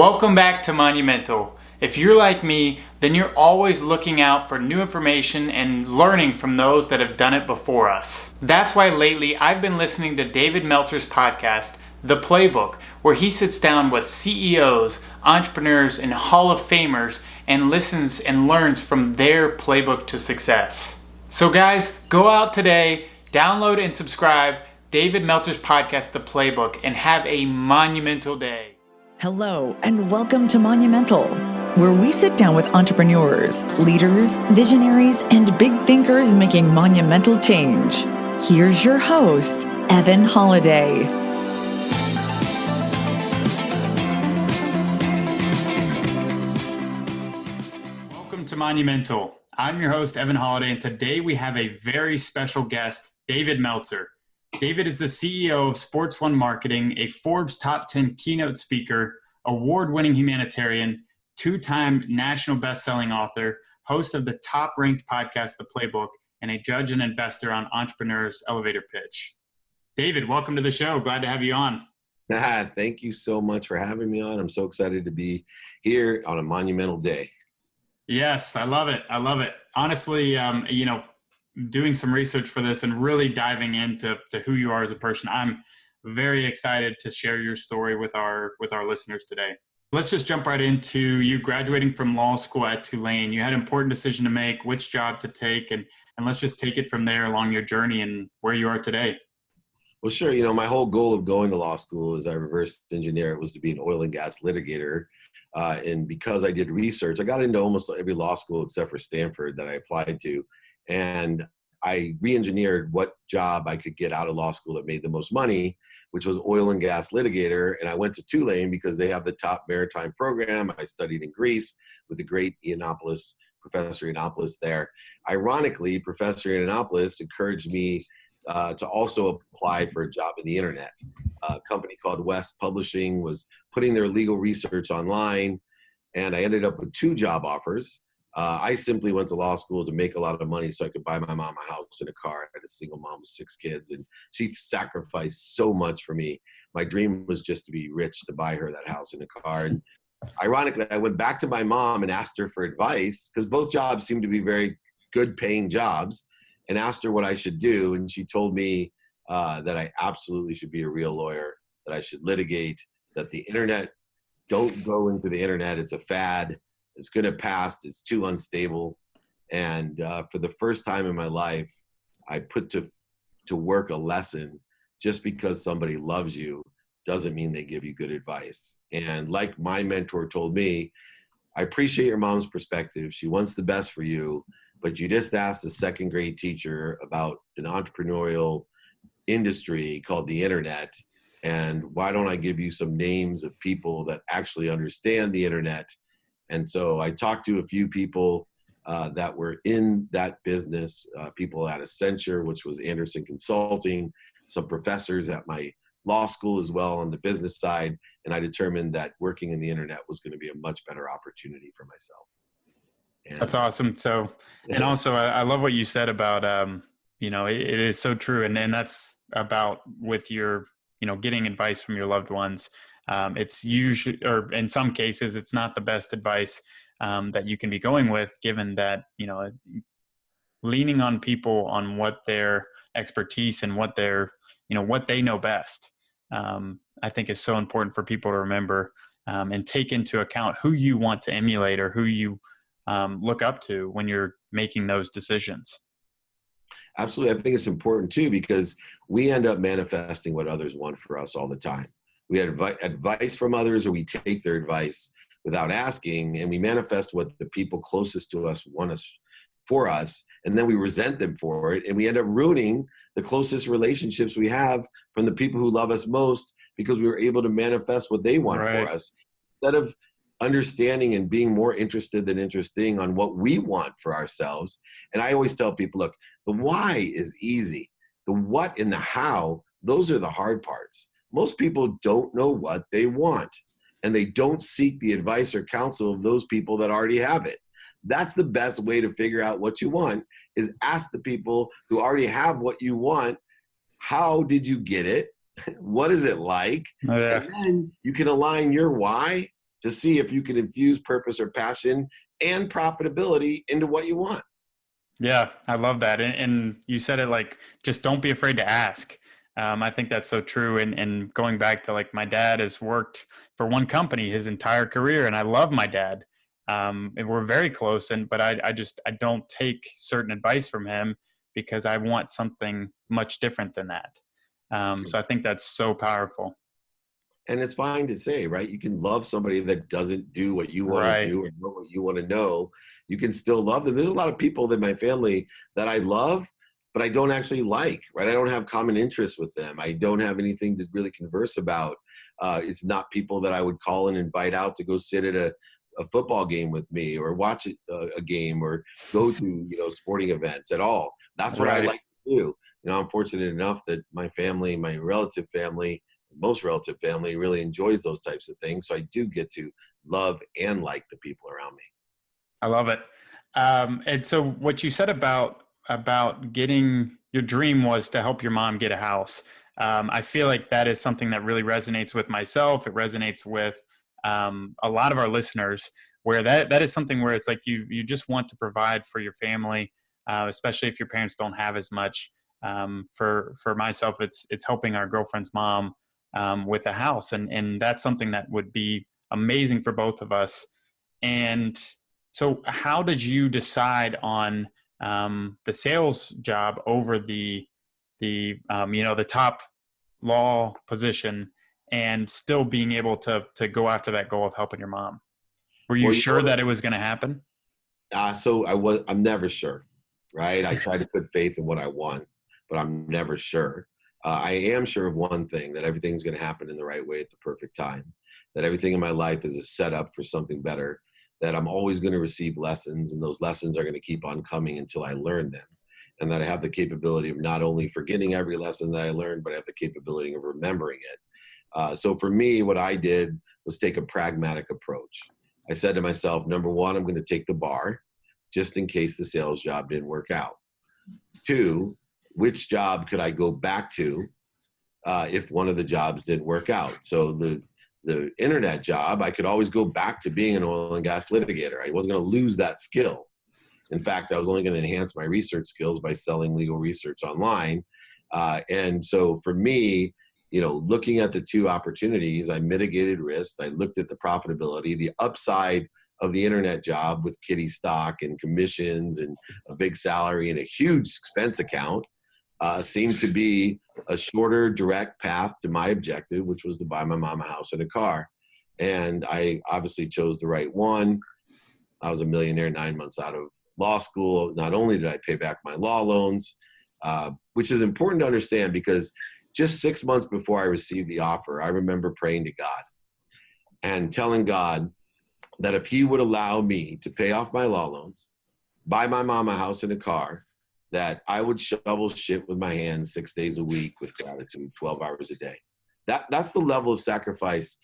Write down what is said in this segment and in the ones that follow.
Welcome back to Monumental. If you're like me, then you're always looking out for new information and learning from those that have done it before us. That's why lately I've been listening to David Meltzer's podcast, The Playbook, where he sits down with CEOs, entrepreneurs, and Hall of Famers and listens and learns from their playbook to success. So guys, go out today, download and subscribe David Meltzer's podcast, The Playbook, and have a monumental day. Hello, and welcome to Monumental, where we sit down with entrepreneurs, leaders, visionaries, and big thinkers making monumental change. Here's your host, Evan Holiday. Welcome to Monumental. I'm your host, Evan Holiday, and today we have a very special guest, David Meltzer. David is the CEO of Sports One Marketing, a Forbes Top 10 Keynote Speaker, award-winning humanitarian, two-time national best-selling author, host of the top-ranked podcast, The Playbook, and a judge and investor on Entrepreneur's Elevator Pitch. David, welcome to the show. Glad to have you on. Thank you so much for having me on. I'm so excited to be here on a monumental day. Yes, I love it. Honestly, doing some research for this and really diving into who you are as a person, I'm very excited to share your story with our listeners today. Let's just jump right into you graduating from law school at Tulane. You had an important decision to make, which job to take, and let's just take it from there along your journey and where you are today. Well, sure. My whole goal of going to law school as I reverse engineer, it was to be an oil and gas litigator. And because I did research, I got into almost every law school except for Stanford that I applied to. And I re-engineered what job I could get out of law school that made the most money, which was oil and gas litigator. And I went to Tulane because they have the top maritime program. I studied in Greece with the great Professor Yiannopoulos there. Ironically, Professor Yiannopoulos encouraged me to also apply for a job in the internet. A company called West Publishing was putting their legal research online, and I ended up with 2 job offers. I simply went to law school to make a lot of money so I could buy my mom a house and a car. I had a single mom with 6 kids, and she sacrificed so much for me. My dream was just to be rich, to buy her that house and a car. And ironically, I went back to my mom and asked her for advice because both jobs seemed to be very good paying jobs, and asked her what I should do. And she told me that I absolutely should be a real lawyer, that I should litigate, that the internet, don't go into the internet. It's a fad. It's going to pass. It's too unstable. And for the first time in my life, I put to work a lesson. Just because somebody loves you doesn't mean they give you good advice. And like my mentor told me, I appreciate your mom's perspective. She wants the best for you, but you just asked a second grade teacher about an entrepreneurial industry called the internet. And why don't I give you some names of people that actually understand the internet? And so I talked to a few people that were in that business, people at Accenture, which was Anderson Consulting, some professors at my law school as well on the business side. And I determined that working in the internet was going to be a much better opportunity for myself. And that's awesome. So, and also I love what you said about, it is so true. And that's about with your, getting advice from your loved ones. It's usually, or in some cases, it's not the best advice that you can be going with, given that, leaning on people on what their expertise and what their, what they know best, I think is so important for people to remember and take into account who you want to emulate or who you look up to when you're making those decisions. Absolutely. I think it's important too, because we end up manifesting what others want for us all the time. We had advice from others, or we take their advice without asking, and we manifest what the people closest to us want us for us, and then we resent them for it, and we end up ruining the closest relationships we have from the people who love us most because we were able to manifest what they want for us, instead of understanding and being more interested than interesting on what we want for ourselves. And I always tell people, look, the why is easy. The what and the how, those are the hard parts. Most people don't know what they want, and they don't seek the advice or counsel of those people that already have it. That's the best way to figure out what you want, is ask the people who already have what you want, how did you get it? What is it like? Oh, yeah. And then you can align your why to see if you can infuse purpose or passion and profitability into what you want. Yeah, I love that. And you said it like, just don't be afraid to ask. I think that's so true. And going back to like, my dad has worked for one company his entire career, and I love my dad. And we're very close. But I don't take certain advice from him because I want something much different than that. So I think that's so powerful. And it's fine to say, right? You can love somebody that doesn't do what you want to Right. do or know what you want to know. You can still love them. There's a lot of people in my family that I love, but I don't actually like, right? I don't have common interests with them. I don't have anything to really converse about. It's not people that I would call and invite out to go sit at a football game with me or watch a game or go to, sporting events at all. That's what I Right. like to do. I'm fortunate enough that my family, my relative family, most relative family really enjoys those types of things. So I do get to love and like the people around me. I love it. And so what you said about getting, your dream was to help your mom get a house. I feel like that is something that really resonates with myself. It resonates with a lot of our listeners, where that is something where it's like you just want to provide for your family, especially if your parents don't have as much. For myself, it's helping our girlfriend's mom with a house, and that's something that would be amazing for both of us. And so how did you decide on the sales job over the top law position, and still being able to go after that goal of helping your mom? Were you sure that it was going to happen? So I'm never sure, right? I try to put faith in what I want, but I'm never sure. I am sure of one thing, that everything's going to happen in the right way at the perfect time, that everything in my life is a setup for something better, that I'm always going to receive lessons, and those lessons are going to keep on coming until I learn them. And that I have the capability of not only forgetting every lesson that I learned, but I have the capability of remembering it. So for me, what I did was take a pragmatic approach. I said to myself, number one, I'm going to take the bar just in case the sales job didn't work out. Two, which job could I go back to if one of the jobs didn't work out? So the internet job, I could always go back to being an oil and gas litigator. I wasn't going to lose that skill. In fact, I was only going to enhance my research skills by selling legal research online. And so for me, looking at the two opportunities, I mitigated risk. I looked at the profitability, the upside of the internet job with kitty stock and commissions and a big salary and a huge expense account, seemed to be a shorter, direct path to my objective, which was to buy my mom a house and a car. And I obviously chose the right one. I was a millionaire 9 months out of law school. Not only did I pay back my law loans, which is important to understand, because just 6 months before I received the offer, I remember praying to God and telling God that if he would allow me to pay off my law loans, buy my mom a house and a car, that I would shovel shit with my hands 6 days a week with gratitude, 12 hours a day. That's the level of sacrifice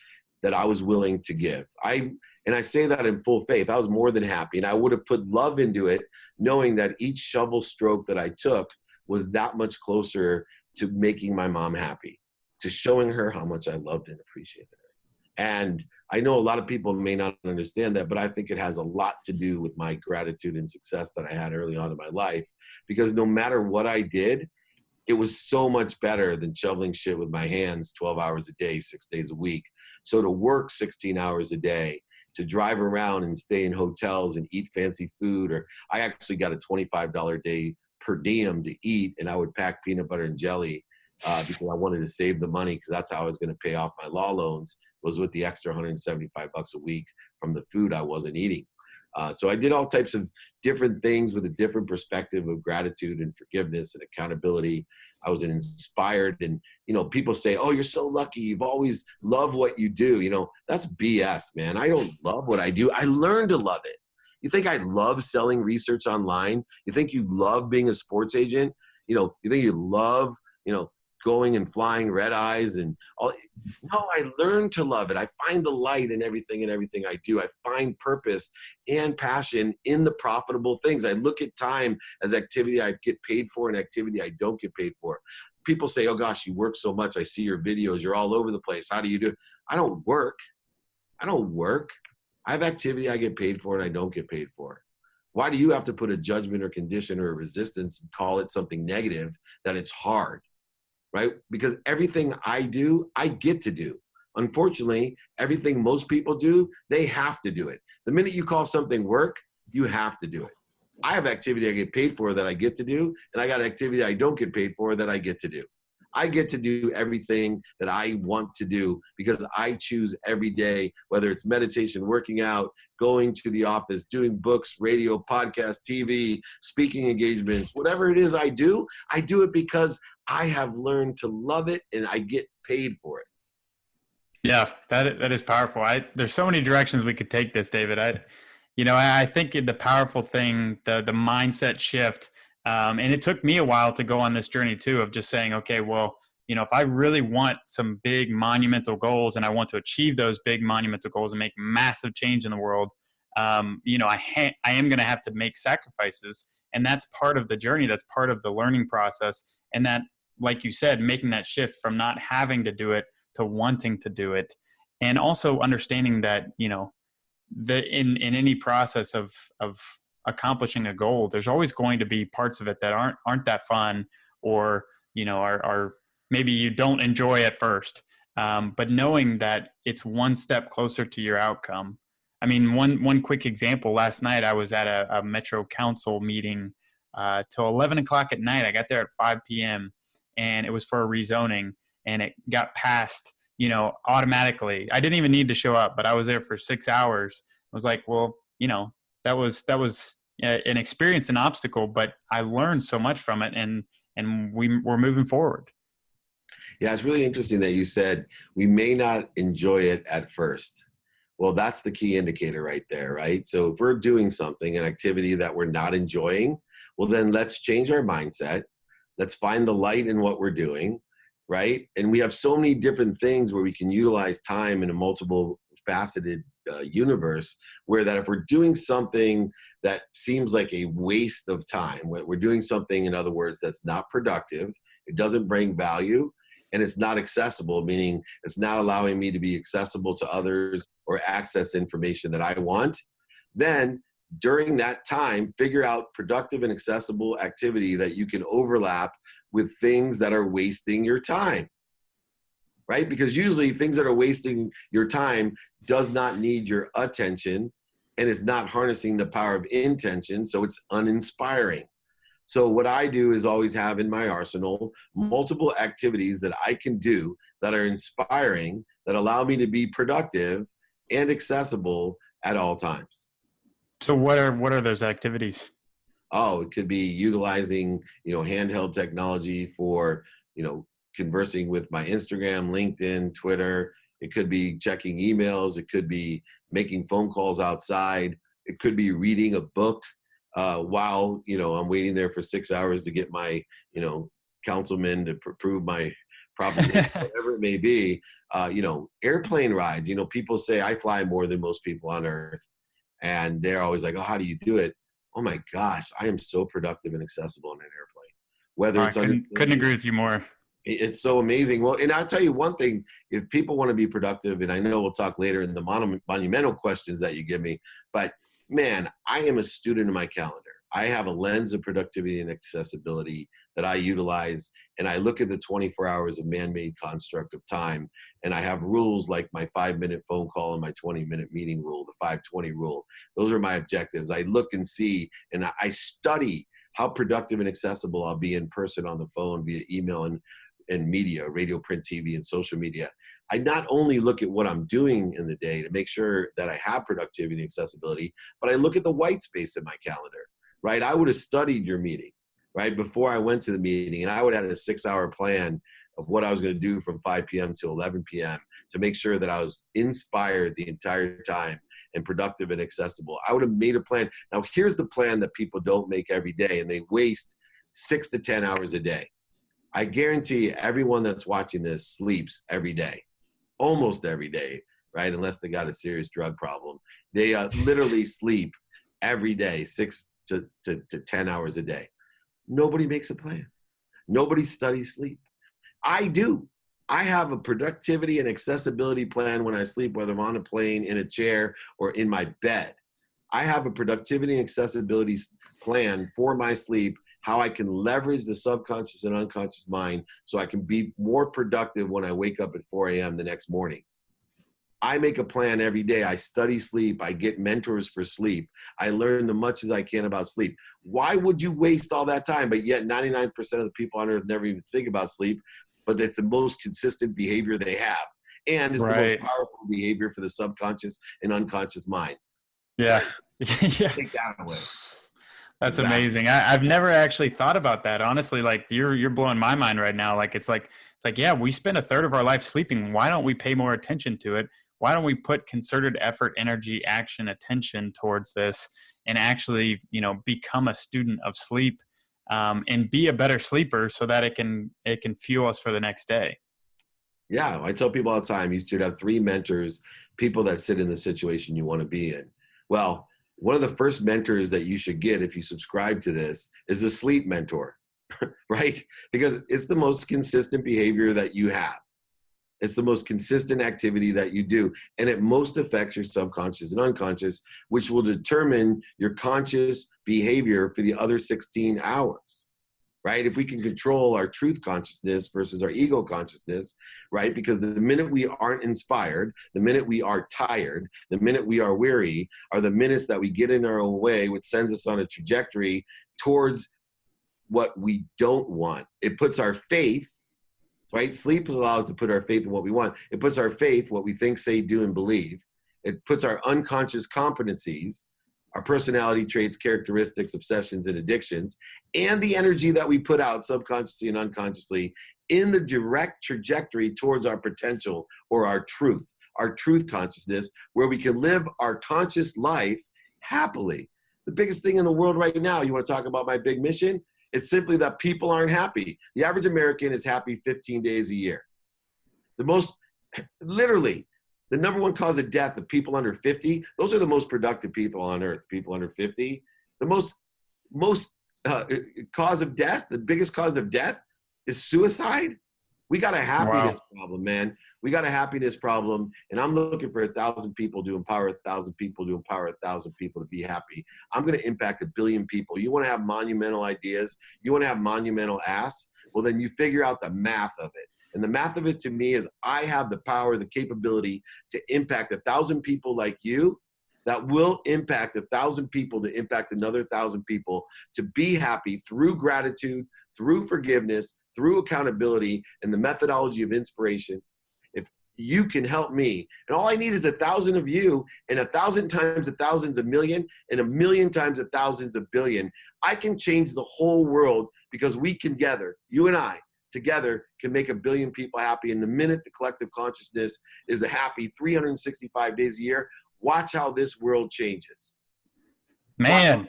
that I was willing to give. And I say that in full faith. I was more than happy, and I would have put love into it, knowing that each shovel stroke that I took was that much closer to making my mom happy, to showing her how much I loved and appreciated her. And I know a lot of people may not understand that, but I think it has a lot to do with my gratitude and success that I had early on in my life, because no matter what I did, it was so much better than shoveling shit with my hands 12 hours a day, 6 days a week. So to work 16 hours a day, to drive around and stay in hotels and eat fancy food, or I actually got a $25 a day per diem to eat, and I would pack peanut butter and jelly because I wanted to save the money, because that's how I was going to pay off my law loans, was with the extra $175 a week from the food I wasn't eating. So I did all types of different things with a different perspective of gratitude and forgiveness and accountability. I was inspired, and people say, "Oh, you're so lucky. You've always loved what you do." That's BS, man. I don't love what I do. I learned to love it. You think I love selling research online? You think you love being a sports agent? You think you love, going and flying red eyes and all? No, I learned to love it. I find the light in everything I do. I find purpose and passion in the profitable things. I look at time as activity I get paid for and activity I don't get paid for. People say, "Oh gosh, you work so much. I see your videos. You're all over the place. How do you do it?" I don't work. I don't work. I have activity I get paid for and I don't get paid for. Why do you have to put a judgment or condition or a resistance and call it something negative that it's hard, right? Because everything I do, I get to do. Unfortunately, everything most people do, they have to do it. The minute you call something work, you have to do it. I have activity I get paid for that I get to do, and I got activity I don't get paid for that I get to do. I get to do everything that I want to do because I choose every day, whether it's meditation, working out, going to the office, doing books, radio, podcast, TV, speaking engagements, whatever it is I do it because I have learned to love it and I get paid for it. Yeah, that is powerful. There's so many directions we could take this, David. I think the powerful thing, the mindset shift, and it took me a while to go on this journey too, of just saying, okay, well, if I really want some big monumental goals and I want to achieve those big monumental goals and make massive change in the world, I am going to have to make sacrifices. And that's part of the journey. That's part of the learning process. And that, like you said, making that shift from not having to do it to wanting to do it. And also understanding that, in any process of accomplishing a goal, there's always going to be parts of it that aren't that fun, or are maybe you don't enjoy at first, but knowing that it's one step closer to your outcome. I mean, one quick example: last night I was at a Metro Council meeting till 11 o'clock at night. I got there at 5 p.m. and it was for a rezoning, and it got passed automatically. I didn't even need to show up, but I was there for 6 hours. I was like, well, that was an experience, an obstacle, but I learned so much from it, and we're moving forward. Yeah, it's really interesting that you said we may not enjoy it at first. Well, that's the key indicator right there, right? So if we're doing something, an activity that we're not enjoying, well, then let's change our mindset. Let's find the light in what we're doing, right? And we have so many different things where we can utilize time in a multiple faceted universe, where that if we're doing something that seems like a waste of time, we're doing something, in other words, that's not productive, it doesn't bring value, and it's not accessible, meaning it's not allowing me to be accessible to others or access information that I want, then during that time, figure out productive and accessible activity that you can overlap with things that are wasting your time, right? Because usually things that are wasting your time does not need your attention and is not harnessing the power of intention, so it's uninspiring. So what I do is always have in my arsenal multiple activities that I can do that are inspiring, that allow me to be productive and accessible at all times. So what are those activities? Oh, it could be utilizing, handheld technology for, conversing with my Instagram, LinkedIn, Twitter. It could be checking emails. It could be making phone calls outside. It could be reading a book while, I'm waiting there for 6 hours to get my, councilman to prove my proposition, whatever it may be. Airplane rides. People say I fly more than most people on earth. And they're always like, oh, how do you do it? Oh my gosh, I am so productive and accessible in an airplane. Whether it's couldn't agree with you more. It's so amazing. Well, and I'll tell you one thing, if people want to be productive, and I know we'll talk later in the monumental questions that you give me, but man, I am a student of my calendar. I have a lens of productivity and accessibility that I utilize, and I look at the 24 hours of man-made construct of time, and I have rules like my 5-minute phone call and my 20-minute meeting rule, the 5-20 rule. Those are my objectives. I look and see, and I study how productive and accessible I'll be in person, on the phone, via email and media, radio, print, TV, and social media. I not only look at what I'm doing in the day to make sure that I have productivity and accessibility, but I look at the white space in my calendar, right? I would have studied your meeting, right, before I went to the meeting, and I would have had a 6-hour plan of what I was going to do from 5 p.m. to 11 p.m. to make sure that I was inspired the entire time and productive and accessible. I would have made a plan. Now, here's the plan that people don't make every day, and they waste 6 to 10 hours a day. I guarantee everyone that's watching this sleeps every day, almost every day, right? Unless they got a serious drug problem. They literally sleep every day, 6 to 10 hours a day. Nobody makes a plan. Nobody studies sleep. I do. I have a productivity and accessibility plan when I sleep, whether I'm on a plane, in a chair, or in my bed. I have a productivity and accessibility plan for my sleep, how I can leverage the subconscious and unconscious mind so I can be more productive when I wake up at 4 a.m. the next morning. I make a plan every day. I study sleep. I get mentors for sleep. I learn as much as I can about sleep. Why would you waste all that time? But yet 99% of the people on earth never even think about sleep, but it's the most consistent behavior they have. And it's the most powerful behavior for the subconscious and unconscious mind. Yeah. Yeah. Take that away. That's amazing. I've never actually thought about that. Honestly, like you're blowing my mind right now. Like, it's like, yeah, we spend a third of our life sleeping. Why don't we pay more attention to it? Why don't we put concerted effort, energy, action, attention towards this and actually, become a student of sleep, and be a better sleeper so that it can fuel us for the next day. Yeah. I tell people all the time, you should have 3 mentors, people that sit in the situation you want to be in. Well, one of the first mentors that you should get if you subscribe to this is a sleep mentor, right? Because it's the most consistent behavior that you have. It's the most consistent activity that you do. And it most affects your subconscious and unconscious, which will determine your conscious behavior for the other 16 hours, right? If we can control our truth consciousness versus our ego consciousness, right? Because the minute we aren't inspired, the minute we are tired, the minute we are weary, are the minutes that we get in our own way, which sends us on a trajectory towards what we don't want. It puts our faith, right? Sleep allows us to put our faith in what we want. It puts our faith, what we think, say, do, and believe. It puts our unconscious competencies, our personality traits, characteristics, obsessions, and addictions, and the energy that we put out subconsciously and unconsciously in the direct trajectory towards our potential or our truth consciousness, where we can live our conscious life happily. The biggest thing in the world right now, you want to talk about my big mission? It's simply that people aren't happy. The average American is happy 15 days a year. Literally, the number one cause of death of people under 50, those are the most productive people on earth, people under 50. The most cause of death, the biggest cause of death is suicide. We got a happiness problem, man. We got a happiness problem, and I'm looking for 1,000 people to empower 1,000 people to empower 1,000 people to be happy. I'm going to impact 1 billion people. You want to have monumental ideas? You want to have monumental asks? Well, then you figure out the math of it. And the math of it to me is I have the power, the capability to impact 1,000 people like you that will impact 1,000 people to impact another 1,000 people to be happy through gratitude, through forgiveness, through accountability, and the methodology of inspiration. If you can help me, and all I need is 1,000 of you, and 1,000 times 1,000's a million, and 1,000,000 times 1,000's a billion, I can change the whole world because we together, you and I, together can make 1 billion people happy. And the minute the collective consciousness is a happy 365 days a year, watch how this world changes. Man,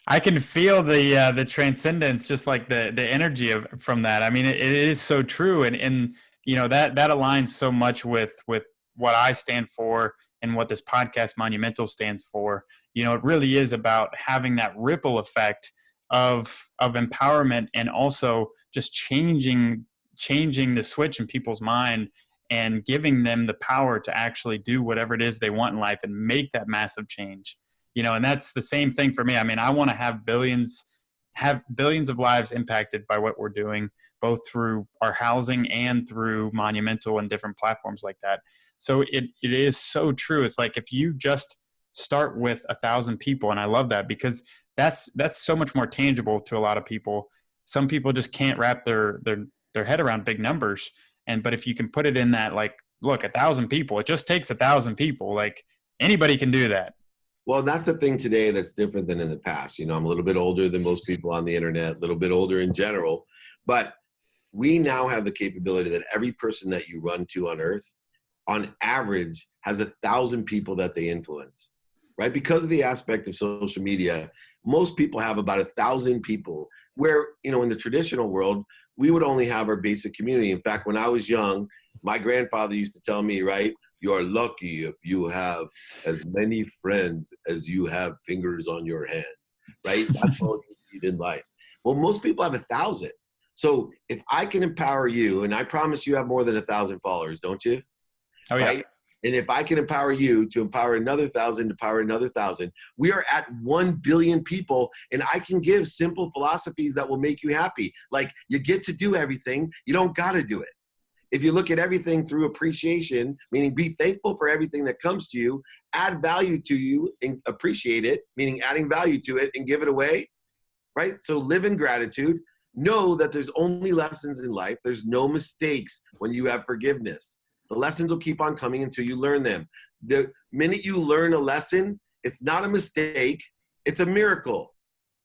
I can feel the transcendence, just like the energy from that. I mean, it is so true, and that aligns so much with what I stand for and what this podcast Monumental stands for. It really is about having that ripple effect of empowerment, and also just changing the switch in people's mind and giving them the power to actually do whatever it is they want in life and make that massive change. And that's the same thing for me. I mean, I want to have billions of lives impacted by what we're doing, both through our housing and through Monumental and different platforms like that. So it is so true. It's like, if you just start with 1,000 people, and I love that because that's so much more tangible to a lot of people. Some people just can't wrap their head around big numbers. But if you can put it in that, like, look, 1,000 people, it just takes 1,000 people. Like, anybody can do that. Well, that's the thing today that's different than in the past. I'm a little bit older than most people on the internet, a little bit older in general, but we now have the capability that every person that you run to on earth, on average, has 1,000 people that they influence, right? Because of the aspect of social media, most people have about 1,000 people, where, in the traditional world, we would only have our basic community. In fact, when I was young, my grandfather used to tell me, right, you're lucky if you have as many friends as you have fingers on your hand, right? That's all you need in life. Well, most people have 1,000. So if I can empower you, and I promise you have more than 1,000 followers, don't you? Oh, yeah. Right? And if I can empower you to empower another 1,000, to empower another 1,000, we are at 1 billion people, and I can give simple philosophies that will make you happy. Like, you get to do everything. You don't got to do it. If you look at everything through appreciation, meaning be thankful for everything that comes to you, add value to you and appreciate it, meaning adding value to it and give it away, right? So live in gratitude. Know that there's only lessons in life. There's no mistakes when you have forgiveness. The lessons will keep on coming until you learn them. The minute you learn a lesson, it's not a mistake, it's a miracle.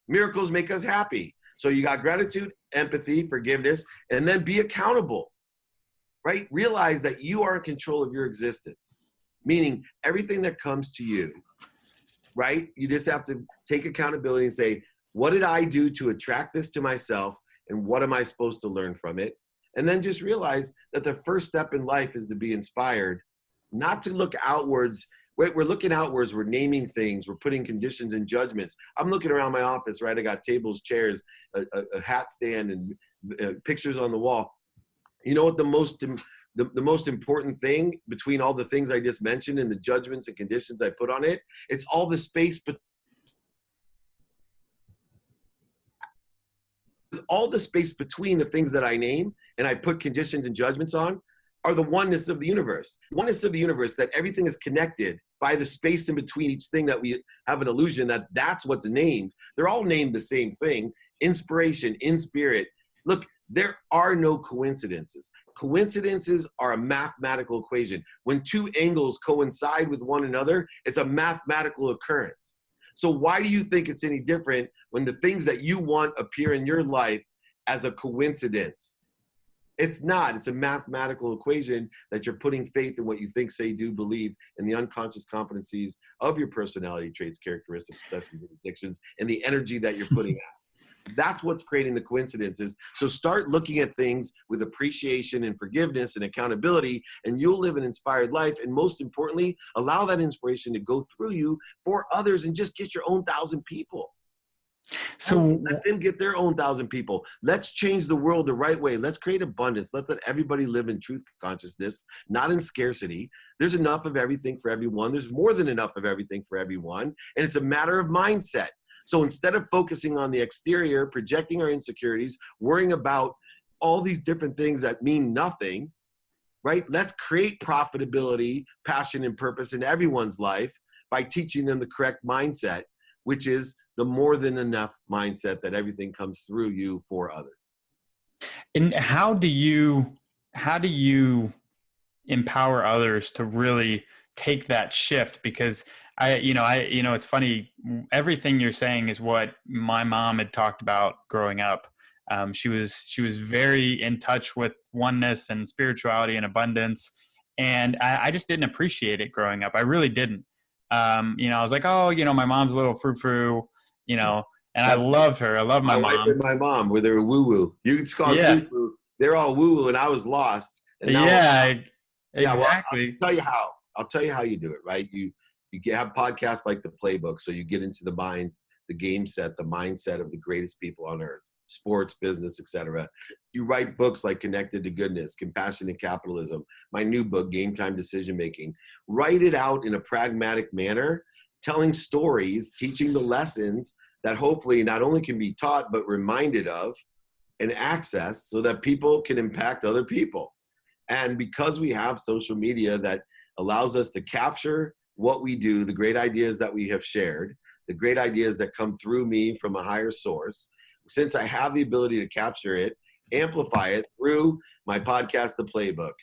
Miracles make us happy. So you got gratitude, empathy, forgiveness, and then be accountable, right? Realize that you are in control of your existence, meaning everything that comes to you, right? You just have to take accountability and say, what did I do to attract this to myself? And what am I supposed to learn from it? And then just realize that the first step in life is to be inspired, not to look outwards. We're looking outwards. We're naming things. We're putting conditions and judgments. I'm looking around my office, right? I got tables, chairs, a hat stand, and pictures on the wall. You know what the most important thing between all the things I just mentioned and the judgments and conditions I put on it? It's all the space all the space between the things that I name and I put conditions and judgments on are the oneness of the universe. Oneness of the universe, that everything is connected by the space in between each thing, that we have an illusion that that's what's named. They're all named the same thing: inspiration, in spirit. Look, there are no coincidences. Coincidences are a mathematical equation. When two angles coincide with one another, it's a mathematical occurrence. So why do you think it's any different when the things that you want appear in your life as a coincidence? It's not. It's a mathematical equation that you're putting faith in what you think, say, do, believe, in the unconscious competencies of your personality traits, characteristics, obsessions, and addictions, and the energy that you're putting out. That's what's creating the coincidences. So start looking at things with appreciation and forgiveness and accountability, and you'll live an inspired life. And most importantly, allow that inspiration to go through you for others, and just get your own 1,000 people. So let them get their own 1,000 people. Let's change the world the right way. Let's create abundance. Let everybody live in truth consciousness, not in scarcity. There's enough of everything for everyone. There's more than enough of everything for everyone. And it's a matter of mindset. So instead of focusing on the exterior, projecting our insecurities, worrying about all these different things that mean nothing, right? Let's create profitability, passion, and purpose in everyone's life by teaching them the correct mindset, which is the more than enough mindset, that everything comes through you for others. And how do you empower others to really take that shift? Because it's funny. Everything you're saying is what my mom had talked about growing up. She was very in touch with oneness and spirituality and abundance. And I just didn't appreciate it growing up. I really didn't. I was like, oh, my mom's a little frou-frou, and I loved her. I love my mom. Wife and my mom, where they were woo-woo. You can call them frou-frou. They're all woo-woo, and I was lost. And exactly. Well, I'll tell you how you do it, right? You have podcasts like The Playbook, so you get into the minds, the game set, the mindset of the greatest people on earth, sports, business, etc. You write books like Connected to Goodness, Compassion and Capitalism, my new book, Game Time Decision Making. Write it out in a pragmatic manner, telling stories, teaching the lessons that hopefully not only can be taught, but reminded of and accessed, so that people can impact other people. And because we have social media that allows us to capture what we do, the great ideas that we have shared, the great ideas that come through me from a higher source, since I have the ability to capture it, amplify it through my podcast, The Playbook,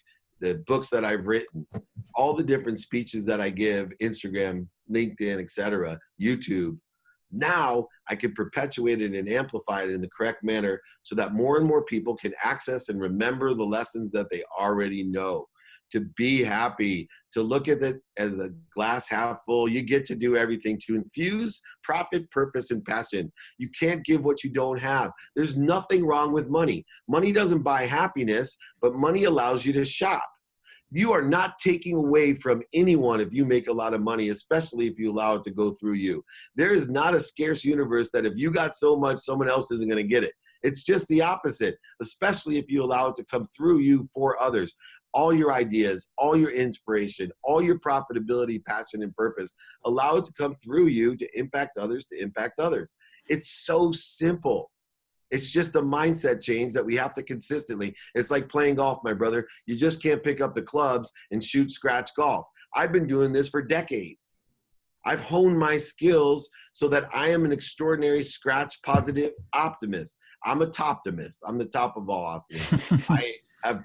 the books that I've written, all the different speeches that I give, Instagram, LinkedIn, etc., YouTube, now I can perpetuate it and amplify it in the correct manner, so that more and more people can access and remember the lessons that they already know. To be happy, to look at it as a glass half full. You get to do everything to infuse profit, purpose, and passion. You can't give what you don't have. There's nothing wrong with money. Money doesn't buy happiness, but money allows you to shop. You are not taking away from anyone if you make a lot of money, especially if you allow it to go through you. There is not a scarce universe that if you got so much, someone else isn't going to get it. It's just the opposite, especially if you allow it to come through you for others. All your ideas, all your inspiration, all your profitability, passion, and purpose, allow it to come through you to impact others, to impact others. It's so simple. It's just a mindset change that we have to consistently. It's like playing golf, my brother. You just can't pick up the clubs and shoot scratch golf. I've been doing this for decades. I've honed my skills so that I am an extraordinary scratch positive optimist. I'm a toptimist. I'm the top of all optimists. I have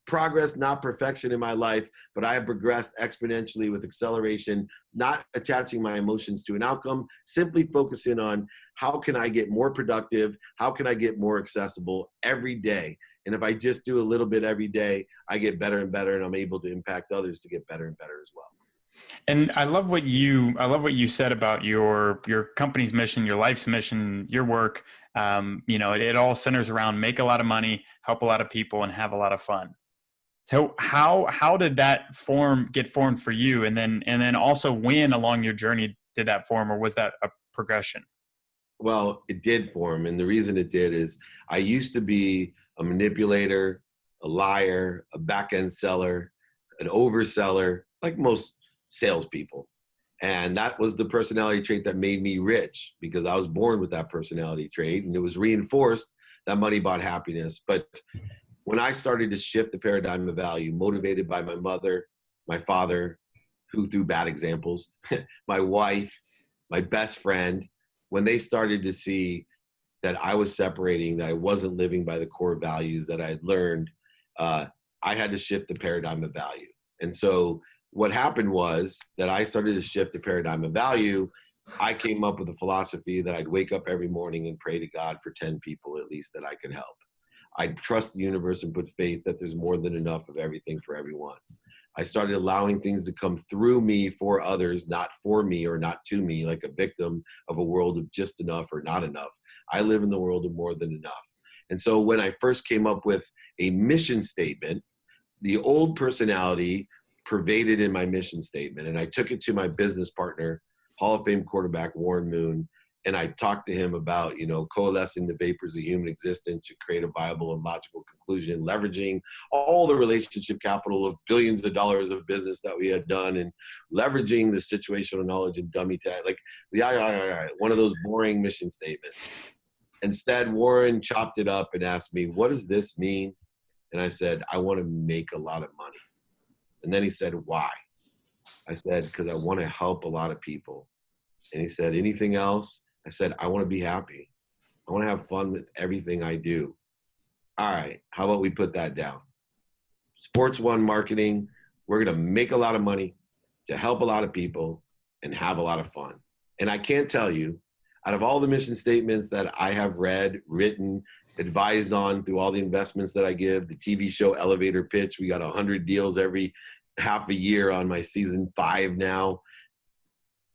progress, not perfection in my life, but I have progressed exponentially with acceleration, not attaching my emotions to an outcome, simply focusing on how can I get more productive? How can I get more accessible every day? And if I just do a little bit every day, I get better and better, and I'm able to impact others to get better and better as well. And I love what you said about your company's mission, your life's mission, your work. It all centers around make a lot of money, help a lot of people, and have a lot of fun. So how did that get formed for you? And then also when along your journey did that form, or was that a progression? Well, it did form. And the reason it did is I used to be a manipulator, a liar, a back-end seller, an overseller, like most salespeople. And that was the personality trait that made me rich, because I was born with that personality trait, and it was reinforced that money bought happiness. But when I started to shift the paradigm of value, motivated by my mother, my father, who threw bad examples, my wife, my best friend, when they started to see that I was separating, that I wasn't living by the core values that I had learned, I had to shift the paradigm of value. And so what happened was that I started to shift the paradigm of value. I came up with a philosophy that I'd wake up every morning and pray to God for 10 people at least that I could help. I trust the universe and put faith that there's more than enough of everything for everyone. I started allowing things to come through me for others, not for me or not to me, like a victim of a world of just enough or not enough. I live in the world of more than enough. And so when I first came up with a mission statement, the old personality pervaded in my mission statement. And I took it to my business partner, Hall of Fame quarterback Warren Moon, and I talked to him about, coalescing the vapors of human existence to create a viable and logical conclusion, leveraging all the relationship capital of billions of dollars of business that we had done, and leveraging the situational knowledge and dummy tag, one of those boring mission statements. Instead, Warren chopped it up and asked me, what does this mean? And I said, I want to make a lot of money. And then he said, why? I said, because I want to help a lot of people. And he said, anything else? I said, I want to be happy. I want to have fun with everything I do. All right, how about we put that down? Sports One marketing, we're going to make a lot of money to help a lot of people and have a lot of fun. And I can't tell you, out of all the mission statements that I have read, written, advised on through all the investments that I give, the TV show Elevator Pitch, we got 100 deals every half a year on my season 5 now.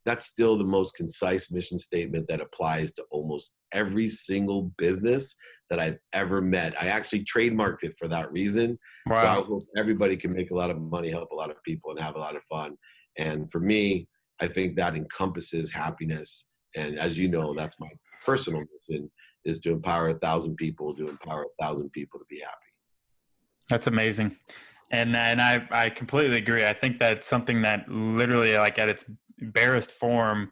That's still the most concise mission statement that applies to almost every single business that I've ever met. I actually trademarked it for that reason. Wow. So I hope everybody can make a lot of money, help a lot of people, and have a lot of fun. And for me, I think that encompasses happiness. And as you know, that's my personal mission, is to empower 1,000 people, to empower 1,000 people to be happy. That's amazing. And I completely agree. I think that's something that literally, like at its barest form,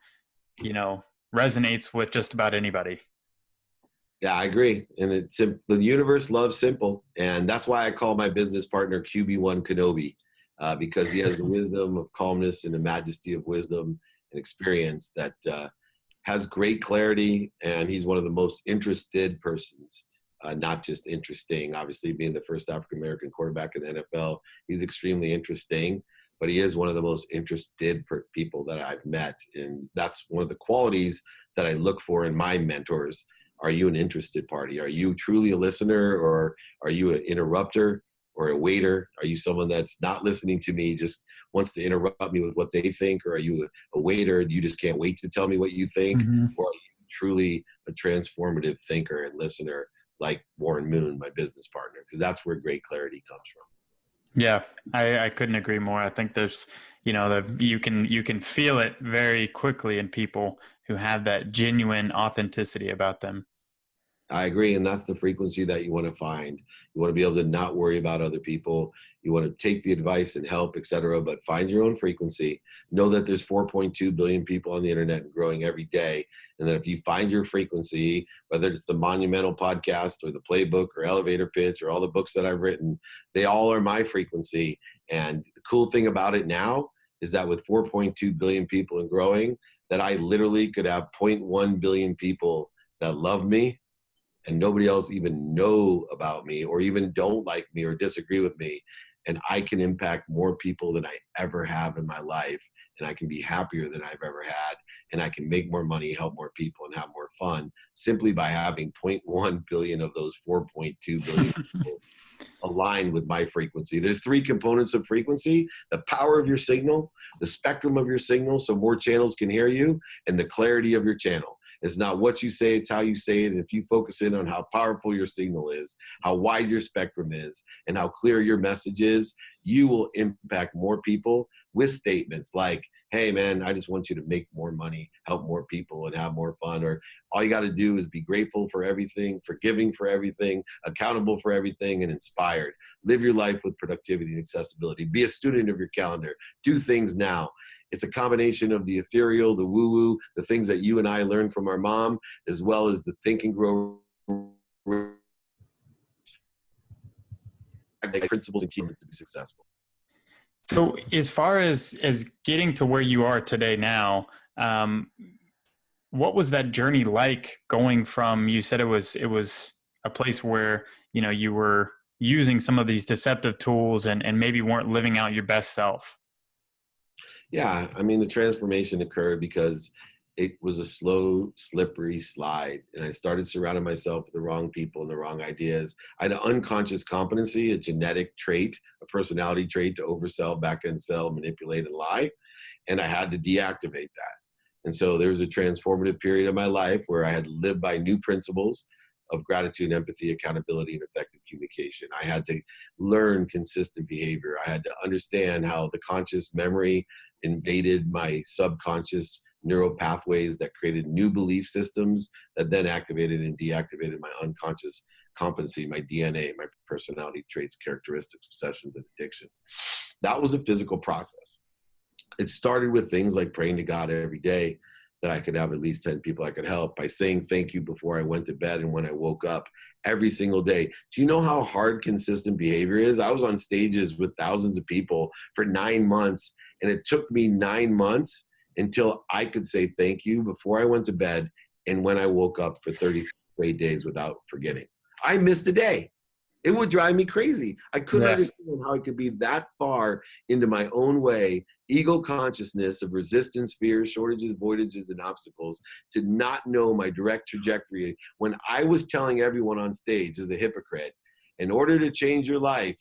resonates with just about anybody. Yeah, I agree. And the universe loves simple. And that's why I call my business partner QB1 Kenobi, because he has the wisdom of calmness and the majesty of wisdom and experience that has great clarity. And he's one of the most interested persons. Not just interesting, obviously being the first African-American quarterback in the NFL, he's extremely interesting, but he is one of the most interested people that I've met. And that's one of the qualities that I look for in my mentors. Are you an interested party? Are you truly a listener, or are you an interrupter or a waiter? Are you someone that's not listening to me, just wants to interrupt me with what they think? Or are you a waiter and you just can't wait to tell me what you think? Mm-hmm. Or are you truly a transformative thinker and listener, like Warren Moon, my business partner? Because that's where great clarity comes from. Yeah, I couldn't agree more. I think there's, you can feel it very quickly in people who have that genuine authenticity about them. I agree. And that's the frequency that you want to find. You want to be able to not worry about other people. You want to take the advice and help, et cetera, but find your own frequency. Know that there's 4.2 billion people on the internet and growing every day. And that if you find your frequency, whether it's the Monumental podcast or the playbook or elevator pitch or all the books that I've written, they all are my frequency. And the cool thing about it now is that with 4.2 billion people and growing, that I literally could have 0.1 billion people that love me and nobody else even know about me or even don't like me or disagree with me. And I can impact more people than I ever have in my life. And I can be happier than I've ever had. And I can make more money, help more people, and have more fun simply by having 0.1 billion of those 4.2 billion people aligned with my frequency. There's three components of frequency: the power of your signal, the spectrum of your signal, so more channels can hear you, and the clarity of your channel. It's not what you say, it's how you say it. And if you focus in on how powerful your signal is, how wide your spectrum is, and how clear your message is, you will impact more people with statements like, hey man, I just want you to make more money, help more people, and have more fun. Or all you got to do is be grateful for everything, forgiving for everything, accountable for everything, and inspired. Live your life with productivity and accessibility. Be a student of your calendar. Do things now. It's a combination of the ethereal, the woo-woo, the things that you and I learned from our mom, as well as the think and grow principles and keys to be successful. So as far as getting to where you are today now, what was that journey like going from, you said it was a place where, you know, you were using some of these deceptive tools and maybe weren't living out your best self? Yeah, I mean, the transformation occurred because it was a slow, slippery slide. And I started surrounding myself with the wrong people and the wrong ideas. I had an unconscious competency, a genetic trait, a personality trait to oversell, back end sell, manipulate, and lie. And I had to deactivate that. And so there was a transformative period of my life where I had to live by new principles of gratitude, empathy, accountability, and effective communication. I had to learn consistent behavior. I had to understand how the conscious memory invaded my subconscious neural pathways that created new belief systems that then activated and deactivated my unconscious competency, my DNA, my personality traits, characteristics, obsessions, and addictions. That was a physical process. It started with things like praying to God every day that I could have at least 10 people I could help, by saying thank you before I went to bed and when I woke up every single day. Do you know how hard consistent behavior is? I was on stages with thousands of people for 9 months, and it took me 9 months until I could say thank you before I went to bed and when I woke up for 30 straight days without forgetting. I missed a day. It would drive me crazy. I couldn't understand how I could be that far into my own way, ego consciousness of resistance, fears, shortages, voidages, and obstacles, to not know my direct trajectory when I was telling everyone on stage as a hypocrite, in order to change your life,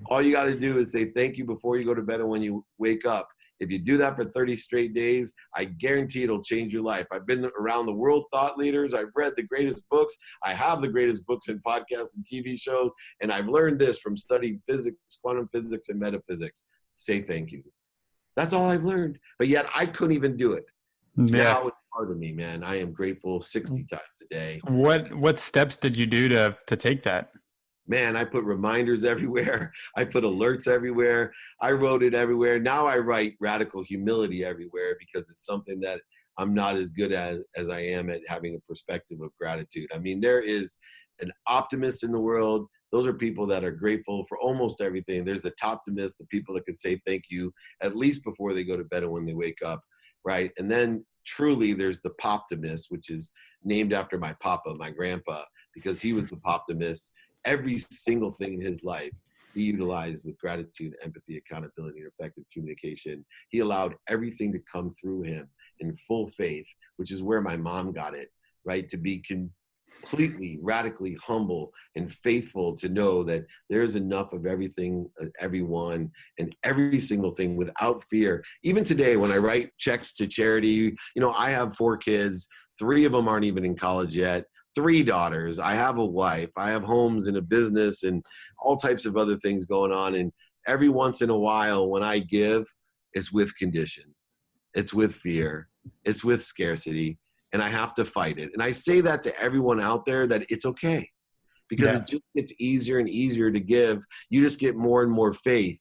all you got to do is say thank you before you go to bed and when you wake up. If you do that for 30 straight days, I guarantee it'll change your life. I've been around the world, thought leaders. I've read the greatest books. I have the greatest books and podcasts and TV shows. And I've learned this from studying physics, quantum physics, and metaphysics. Say thank you. That's all I've learned. But yet I couldn't even do it. Yeah. Now it's part of me, man. I am grateful 60 times a day. What steps did you do to take that? Man, I put reminders everywhere. I put alerts everywhere. I wrote it everywhere. Now I write radical humility everywhere because it's something that I'm not as good as I am at having a perspective of gratitude. I mean, there is an optimist in the world. Those are people that are grateful for almost everything. There's the toptimist, the people that can say thank you at least before they go to bed and when they wake up, right? And then truly there's the poptimist, which is named after my papa, my grandpa, because he was the poptimist. Every single thing in his life, he utilized with gratitude, empathy, accountability, and effective communication. He allowed everything to come through him in full faith, which is where my mom got it, right? To be completely, radically humble and faithful to know that there's enough of everything, everyone, and every single thing without fear. Even today, when I write checks to charity, you know, I have 4 kids. 3 of them aren't even in college yet. 3 daughters, I have a wife, I have homes and a business and all types of other things going on. And every once in a while when I give, it's with condition, it's with fear, it's with scarcity. and I have to fight it. And I say that to everyone out there, that it's okay, because it just gets easier and easier to give. You just get more and more faith,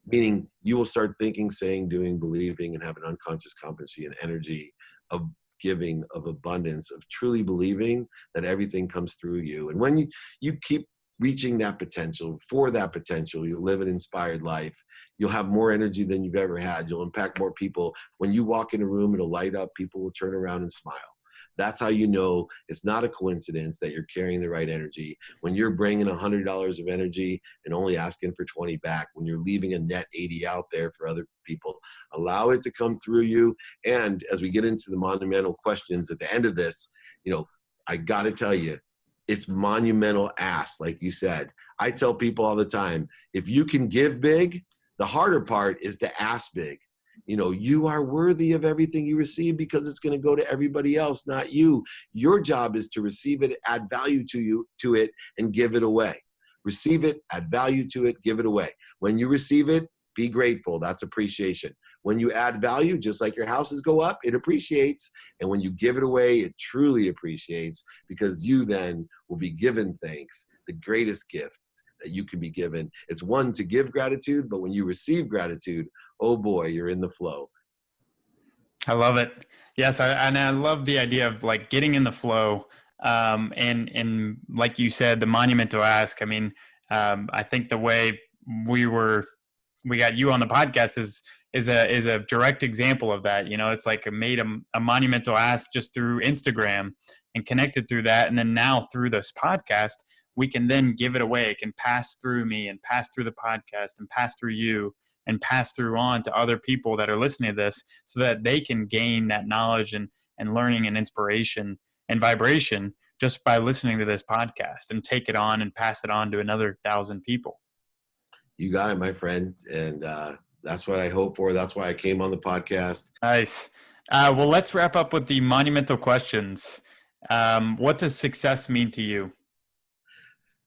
meaning you will start thinking, saying, doing, believing, and have an unconscious competency and energy of giving, of abundance, of truly believing that everything comes through you. And when you keep reaching that potential, for that potential, you'll live an inspired life. You'll have more energy than you've ever had. You'll impact more people. When you walk in a room, it'll light up. People will turn around and smile. That's how you know it's not a coincidence that you're carrying the right energy. When you're bringing $100 of energy and only asking for 20 back, when you're leaving a net 80 out there for other people, allow it to come through you. And as we get into the monumental questions at the end of this, I got to tell you, it's monumental ask, like you said. I tell people all the time, if you can give big, the harder part is to ask big. You are worthy of everything you receive, because it's going to go to everybody else, not you. Your job is to receive it, add value to it, and give it away. Receive it, add value to it, give it away. When you receive it, be grateful. That's appreciation. When you add value, just like your houses go up, it appreciates. And when you give it away, it truly appreciates, because you then will be given thanks, the greatest gift that you can be given. It's one, to give gratitude, but when you receive gratitude, oh boy, you're in the flow. I love it. Yes, I love the idea of like getting in the flow. And like you said, the monumental ask. I mean, I think the way we got you on the podcast is a direct example of that. It's like I made a monumental ask just through Instagram and connected through that, and then now through this podcast, we can then give it away. It can pass through me and pass through the podcast and pass through you and pass through on to other people that are listening to this, so that they can gain that knowledge and learning and inspiration and vibration just by listening to this podcast, and take it on and pass it on to another 1,000 people. You got it, my friend. And that's what I hope for. That's why I came on the podcast. Nice. Well, let's wrap up with the monumental questions. What does success mean to you?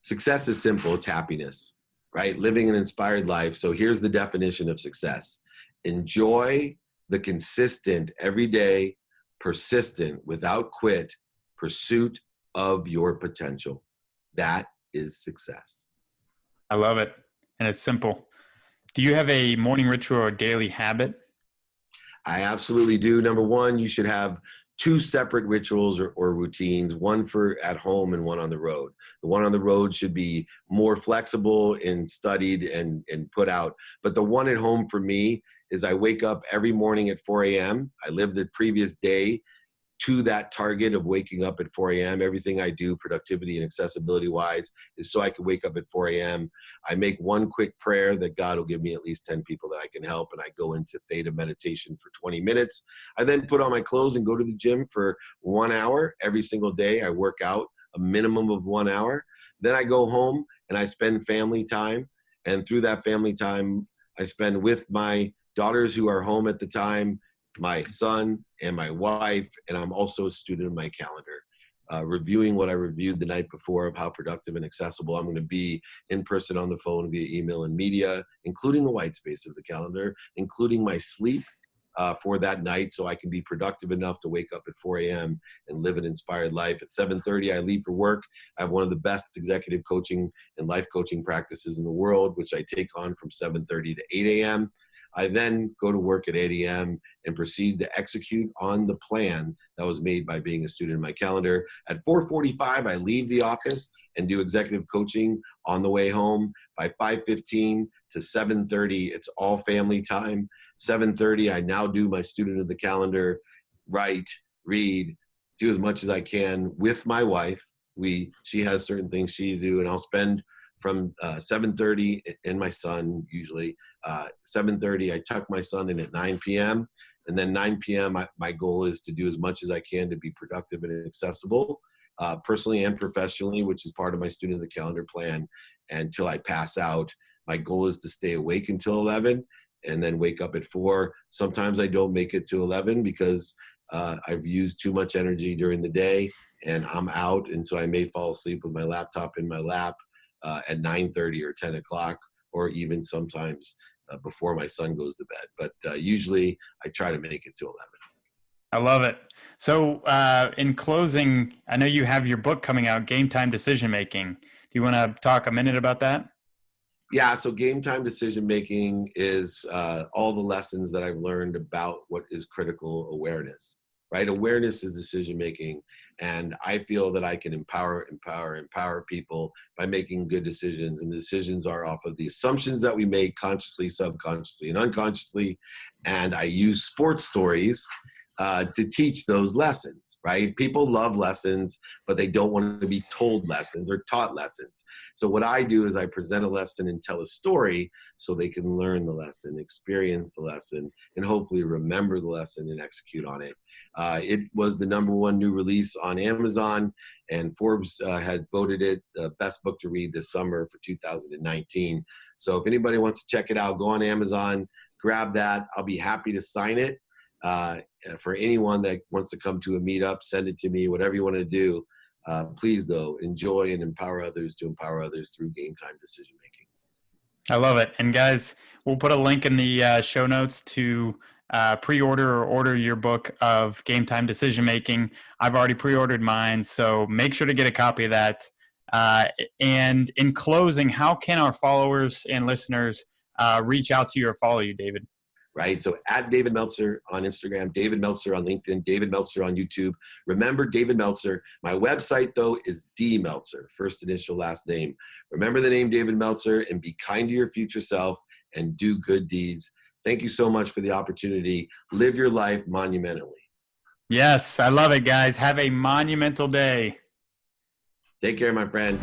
Success is simple. It's happiness, right? Living an inspired life. So here's the definition of success. Enjoy the consistent, everyday, persistent, without quit pursuit of your potential. That is success. I love it. And it's simple. Do you have a morning ritual or daily habit? I absolutely do. Number one, you should have 2 separate rituals or routines, one for at home and one on the road. The one on the road should be more flexible and studied and put out. But the one at home for me is I wake up every morning at 4 a.m. I live the previous day to that target of waking up at 4 a.m. Everything I do, productivity and accessibility wise, is so I can wake up at 4 a.m. I make one quick prayer that God will give me at least 10 people that I can help, and I go into theta meditation for 20 minutes. I then put on my clothes and go to the gym for 1 hour every single day. I work out a minimum of 1 hour. Then I go home and I spend family time. And through that family time, I spend with my daughters who are home at the time, my son and my wife, and I'm also a student of my calendar, reviewing what I reviewed the night before of how productive and accessible I'm going to be in person, on the phone, via email and media, including the white space of the calendar, including my sleep for that night, so I can be productive enough to wake up at 4 a.m. and live an inspired life. At 7:30, I leave for work. I have one of the best executive coaching and life coaching practices in the world, which I take on from 7:30 to 8 a.m. I then go to work at 8 a.m. and proceed to execute on the plan that was made by being a student in my calendar. At 4:45, I leave the office and do executive coaching on the way home. By 5:15 to 7:30, it's all family time. 7:30, I now do my student of the calendar, write, read, do as much as I can with my wife. She has certain things she do, and I'll spend from 7:30 and my son usually 7:30. I tuck my son in at 9 p.m. and then 9 p.m. My goal is to do as much as I can to be productive and accessible, personally and professionally, which is part of my student of the calendar plan, until I pass out. My goal is to stay awake until 11 and then wake up at 4. Sometimes I don't make it to 11 because I've used too much energy during the day and I'm out, and so I may fall asleep with my laptop in my lap at 9:30 or 10 o'clock, or even sometimes before my son goes to bed. But usually I try to make it to 11. I love it. So in closing, I know you have your book coming out, Game Time Decision Making. Do you want to talk a minute about that? Yeah, so game time decision making is all the lessons that I've learned about what is critical awareness, right? Awareness is decision making, and I feel that I can empower people by making good decisions. And the decisions are off of the assumptions that we make consciously, subconsciously, and unconsciously. And I use sports stories to teach those lessons, right? People love lessons, but they don't want to be told lessons or taught lessons. So what I do is I present a lesson and tell a story so they can learn the lesson, experience the lesson, and hopefully remember the lesson and execute on it. It was the #1 new release on Amazon, and Forbes had voted it the best book to read this summer for 2019. So if anybody wants to check it out, go on Amazon, grab that. I'll be happy to sign it. For anyone that wants to come to a meetup, send it to me, whatever you want to do. Please, though, enjoy and empower others to empower others through game time decision making. I love it. And guys, we'll put a link in the show notes to pre-order or order your book of Game Time Decision Making. I've already pre-ordered mine, so make sure to get a copy of that. And in closing, how can our followers and listeners reach out to you or follow you, David? Right. So at David Meltzer on Instagram, David Meltzer on LinkedIn, David Meltzer on YouTube. Remember David Meltzer. My website, though, is D Meltzer, first initial, last name. Remember the name David Meltzer and be kind to your future self and do good deeds. Thank you so much for the opportunity. Live your life monumentally. Yes, I love it, guys. Have a monumental day. Take care, my friend.